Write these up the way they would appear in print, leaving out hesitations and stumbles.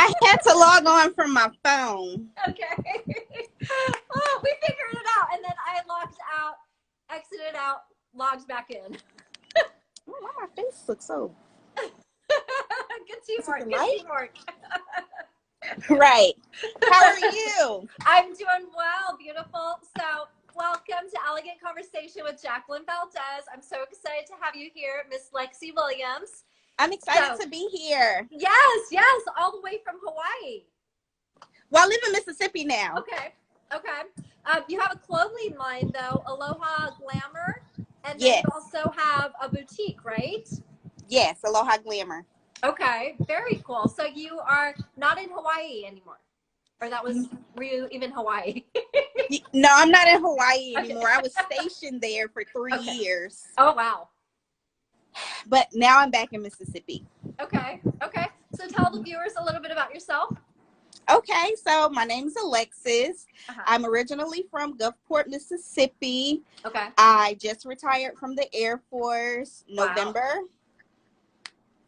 I had to log on from my phone. Okay. Oh, we figured it out. And then I logged out, exited out, logged back in. Oh, why my face looks so... Good teamwork. Good teamwork. Right. How are you? I'm doing well, beautiful. So welcome to Elegant Conversation with Jacqueline Valdez. I'm so excited to have you here, Miss Lexi Williams. I'm excited to be here. Yes, all the way from Hawaii. Well, I live in Mississippi now. Okay. You have a clothing line, though, Aloha Glamour, and then Yes. you also have a boutique, right? Yes, Aloha Glamour. Okay, very cool. So you are not in Hawaii anymore, or were you even Hawaii? No, I'm not in Hawaii anymore. I was stationed there for 3 years. Oh, wow. But now I'm back in Mississippi. Okay. So tell the viewers a little bit about yourself. Okay, so my name is Alexis. I'm originally from Gulfport, Mississippi. Okay. I just retired from the Air Force November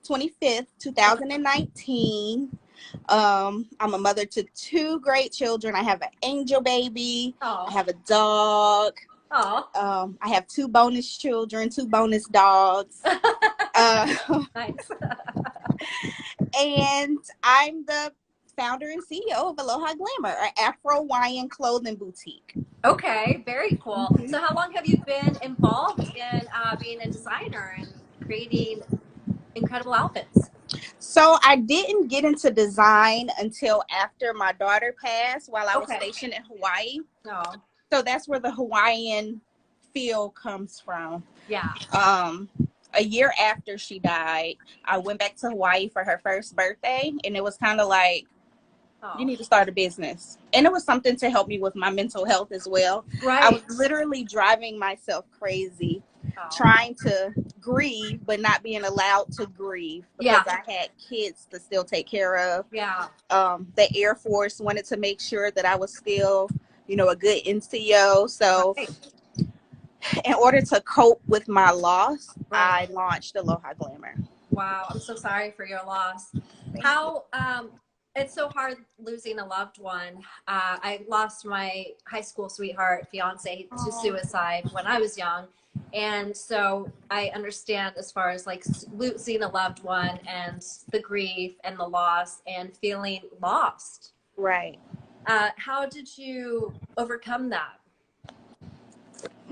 25th, 2019. I'm a mother to 2 great children. I have an angel baby. Oh. I have a dog. Oh. I have 2 bonus children, 2 bonus dogs. Nice. And I'm the founder and CEO of Aloha Glamour, an Afro-Hawaiian clothing boutique. Okay, very cool. So how long have you been involved in being a designer and creating incredible outfits? So I didn't get into design until after my daughter passed while I was stationed in Hawaii. Oh. So that's where the Hawaiian feel comes from. Yeah. A year after she died, I went back to Hawaii for her first birthday, and it was kind of like, you need to start a business. And it was something to help me with my mental health as well. Right. I was literally driving myself crazy, trying to grieve, but not being allowed to grieve because I had kids to still take care of. Yeah. The Air Force wanted to make sure that I was still, a good NCO. So in order to cope with my loss, I launched Aloha Glamour. Wow. I'm so sorry for your loss. How, it's so hard losing a loved one. I lost my high school sweetheart, fiance, to suicide when I was young. And so I understand as far as like losing a loved one and the grief and the loss and feeling lost. Right. How did you overcome that?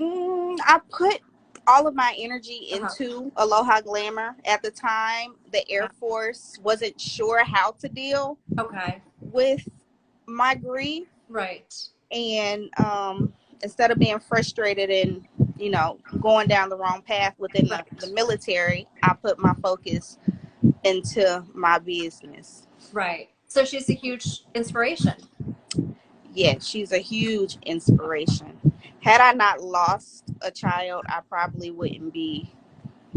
I put all of my energy into Aloha Glamour. At the time, the Air Force wasn't sure how to deal with my grief. Right. And instead of being frustrated and, going down the wrong path within the military, I put my focus into my business. Right. So she's a huge inspiration. Yes, she's a huge inspiration. Had I not lost a child, I probably wouldn't be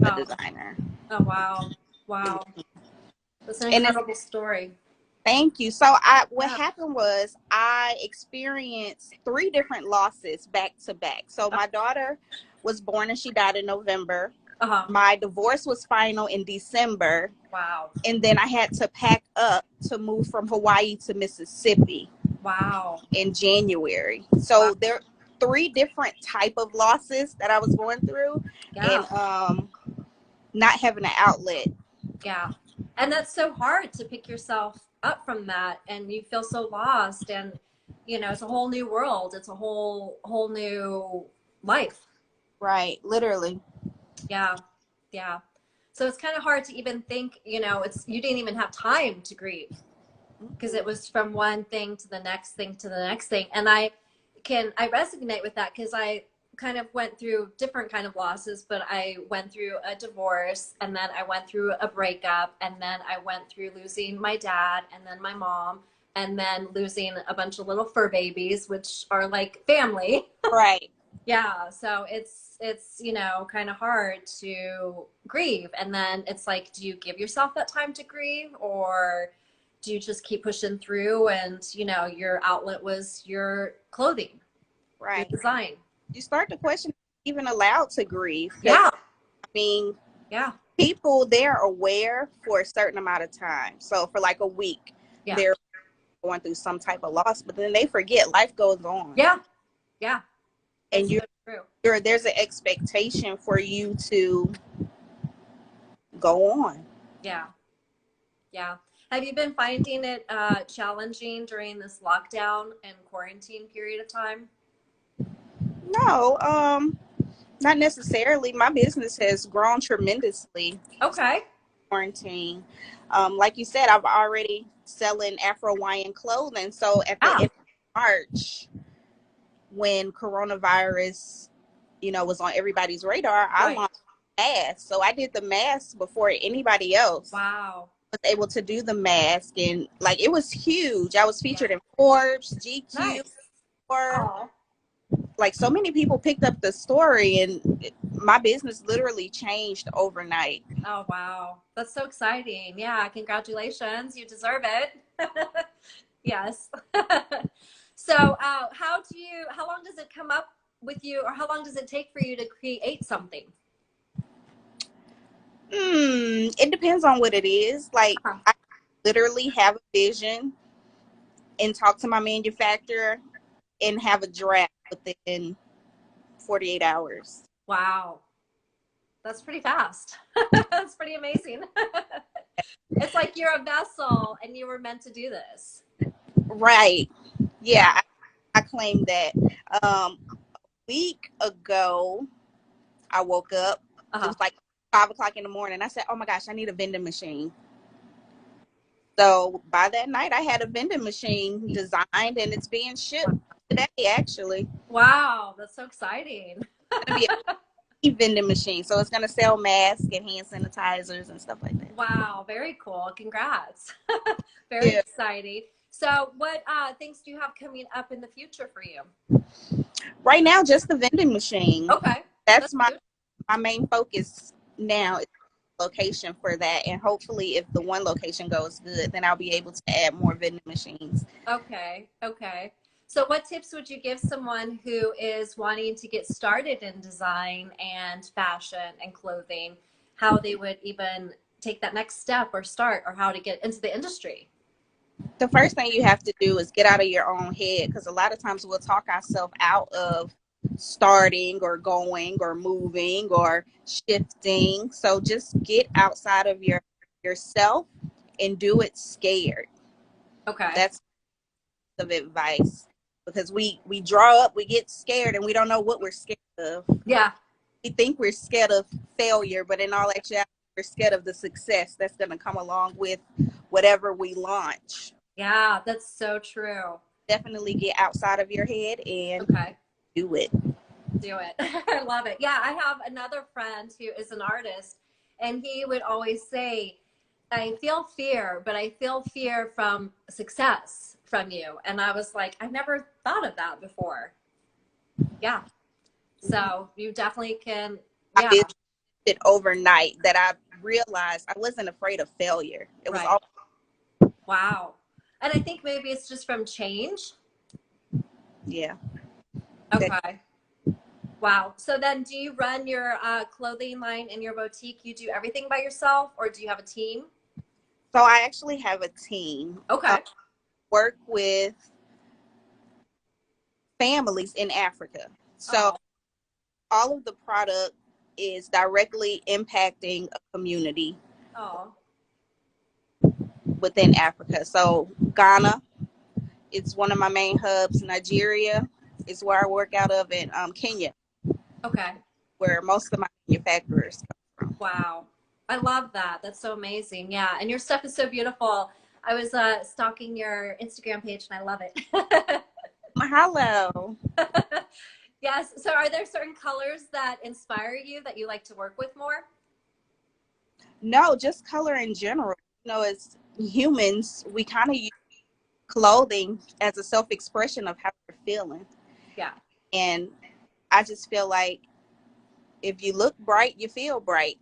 a designer. Oh, wow. Wow. That's an incredible story. Thank you. So what happened was I experienced 3 different losses back to back. So my daughter was born and she died in November. My divorce was final in December. Wow. And then I had to pack up to move from Hawaii to Mississippi. Wow. In January. So there are 3 different type of losses that I was going through. And not having an outlet. Yeah. And that's so hard to pick yourself up from that, and you feel so lost, and it's a whole new world. It's a whole new life. Right. Literally. Yeah. So it's kind of hard to even think, you didn't even have time to grieve because it was from one thing to the next thing to the next thing. And I resonate with that because I kind of went through different kind of losses, but I went through a divorce, and then I went through a breakup, and then I went through losing my dad, and then my mom, and then losing a bunch of little fur babies, which are like family. Right. Yeah. So it's kind of hard to grieve. And then it's like, do you give yourself that time to grieve, or do you just keep pushing through? And, your outlet was your clothing, right? Your design. You start to question, even allowed to grieve. Yeah. I mean, people, they're aware for a certain amount of time. So for like a week, Yeah. they're going through some type of loss, but then they forget life goes on. Yeah. Yeah. And it's so true. there's an expectation for you to go on. Yeah. Yeah. Have you been finding it challenging during this lockdown and quarantine period of time? No, not necessarily. My business has grown tremendously. Okay. Quarantine. Like you said, I've already selling Afro-Hawaiian clothing. So at the end of March, when coronavirus, was on everybody's radar, I launched masks. So I did the mask before anybody else. Wow. Was able to do the mask, and like it was huge. I was featured in Forbes, GQ, Nice. or like so many people picked up the story, and my business literally changed overnight. Oh wow, that's so exciting. Yeah, congratulations, you deserve it. Yes. So how long does it come up with you, or how long does it take for you to create something? It depends on what it is. Like I literally have a vision and talk to my manufacturer and have a draft within 48 hours. Wow. That's pretty fast. That's pretty amazing. It's like you're a vessel and you were meant to do this. Right. Yeah, I claim that. A week ago, I woke up. It was like 5 o'clock in the morning. I said, oh my gosh, I need a vending machine. So by that night, I had a vending machine designed, and it's being shipped today, actually. Wow, that's so exciting. It's going to be a vending machine. So it's going to sell masks and hand sanitizers and stuff like that. Wow, very cool. Congrats. Very exciting. So what things do you have coming up in the future for you? Right now, just the vending machine. Okay. That's my main focus now. Location for that, and hopefully if the one location goes good, then I'll be able to add more vending machines. Okay. So what tips would you give someone who is wanting to get started in design and fashion and clothing, how they would even take that next step or start, or how to get into the industry? The first thing you have to do is get out of your own head, because a lot of times we'll talk ourselves out of starting or going or moving or shifting. So just get outside of yourself and do it scared. Okay. That's the advice, because we draw up, we get scared, and we don't know what we're scared of. Yeah. We think we're scared of failure, but in all actuality, we're scared of the success that's going to come along with whatever we launch. Yeah, that's so true. Definitely get outside of your head and do it. Do it. I love it. Yeah, I have another friend who is an artist, and he would always say, I feel fear, but I feel fear from success from you. And I was like, I never thought of that before. Yeah. So you definitely can. Yeah. I did it overnight that I realized I wasn't afraid of failure. It was all. Wow. And I think maybe it's just from change. Yeah. Okay. Wow. So then do you run your clothing line in your boutique? You do everything by yourself, or do you have a team? So I actually have a team. Okay. Work with families in Africa. So all of the product is directly impacting a community within Africa. So Ghana is one of my main hubs. Nigeria is where I work out of, and Kenya. Okay. Where most of my manufacturers come from. Wow. I love that. That's so amazing. Yeah. And your stuff is so beautiful. I was stalking your Instagram page and I love it. Hello. Yes. So are there certain colors that inspire you that you like to work with more? No, just color in general. As humans, we kind of use clothing as a self-expression of how we're feeling. Yeah. And I just feel like if you look bright, you feel bright.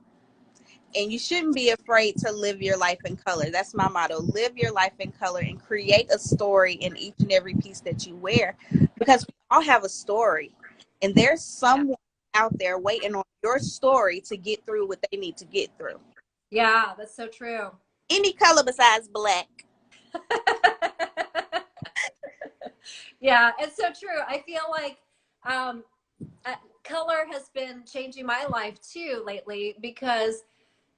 And you shouldn't be afraid to live your life in color. That's my motto. Live your life in color and create a story in each and every piece that you wear, because we all have a story. And there's someone out there waiting on your story to get through what they need to get through. Yeah, that's so true. Any color besides black. Yeah, it's so true. I feel like color has been changing my life too lately because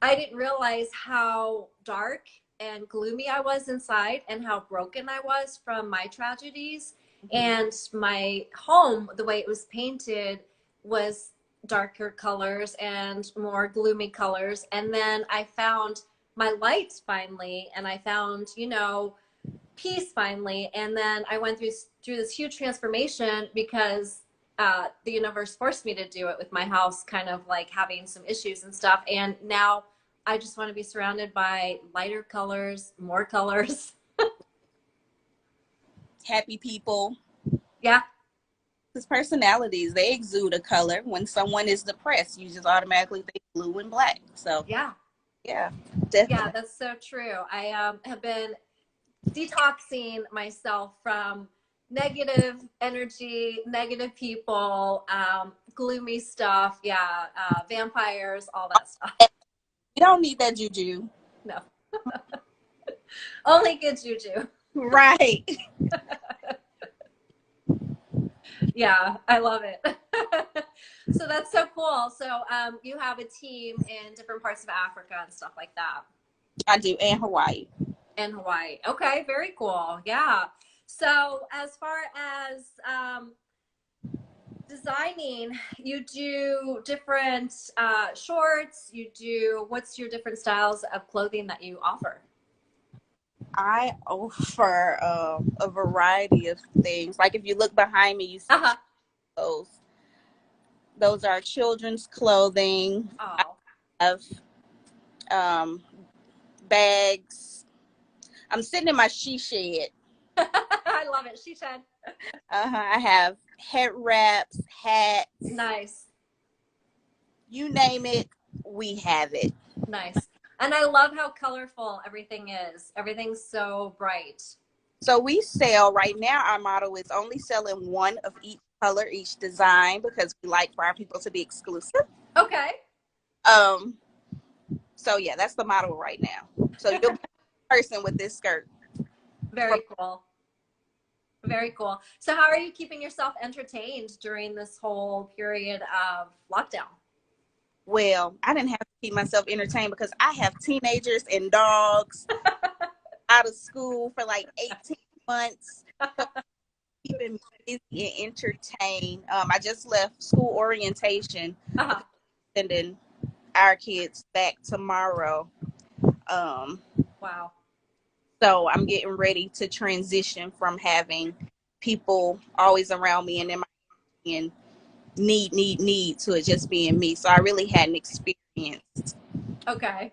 I didn't realize how dark and gloomy I was inside and how broken I was from my tragedies. And my home, the way it was painted, was darker colors and more gloomy colors. And then I found my light finally, and I found, you know, peace finally. And then I went through this huge transformation because the universe forced me to do it with my house kind of like having some issues and stuff. And now I just want to be surrounded by lighter colors, more colors. Happy people. Yeah. Because personalities, they exude a color. When someone is depressed, you just automatically think blue and black. So yeah, definitely. yeah, that's so true. I have been detoxing myself from negative energy, negative people, gloomy stuff. Yeah, vampires, all that stuff. You don't need that juju. No, only good juju. Right. Yeah, I love it. So that's so cool. So you have a team in different parts of Africa and stuff like that. I do, and Hawaii. And Hawaii. Okay, very cool. Yeah. So as far as designing, you do different shorts, you do, what's your different styles of clothing that you offer? I offer a variety of things. Like if you look behind me, you see those. Those are children's clothing. Oh. I have bags. I'm sitting in my she shed. I love it. She shed. I have head wraps, hats. Nice. You name it, we have it. Nice. And I love how colorful everything is. Everything's so bright. So we sell right now, our model is only selling one of each color, each design, because we like for our people to be exclusive. Okay. So yeah, that's the model right now. So you'll be a person with this skirt. Very cool. Very cool. So how are you keeping yourself entertained during this whole period of lockdown? Well, I didn't have to keep myself entertained because I have teenagers and dogs out of school for like 18 months. So keeping me busy and entertained. I just left school orientation, sending our kids back tomorrow. Wow. So I'm getting ready to transition from having people always around me and in my and need to it just being me. So I really hadn't experienced. Okay.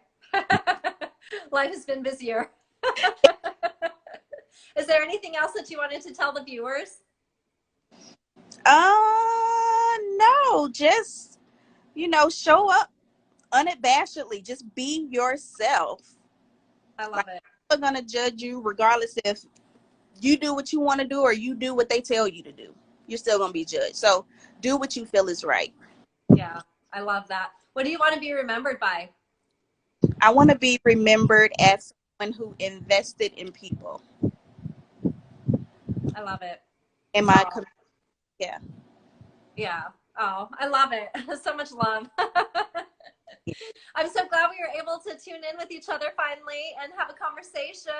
Life has been busier. Is there anything else that you wanted to tell the viewers? No, just, show up unabashedly. Just be yourself. I love it. People are going to judge you regardless if you do what you want to do or you do what they tell you to do. You're still going to be judged. So do what you feel is right. Yeah, I love that. What do you want to be remembered by? I want to be remembered as someone who invested in people. I love it. In my community. Yeah. Yeah. Oh, I love it. So much love. I'm so glad we were able to tune in with each other finally and have a conversation.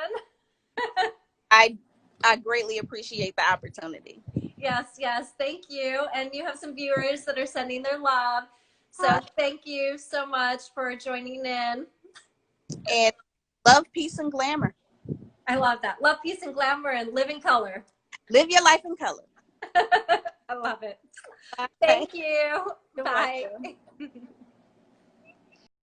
I greatly appreciate the opportunity. Yes, yes. Thank you. And you have some viewers that are sending their love. So thank you so much for joining in. And love, peace, and glamour. I love that. Love, peace, and glamour, and live in color. Live your life in color. I love it. Thank you. Bye.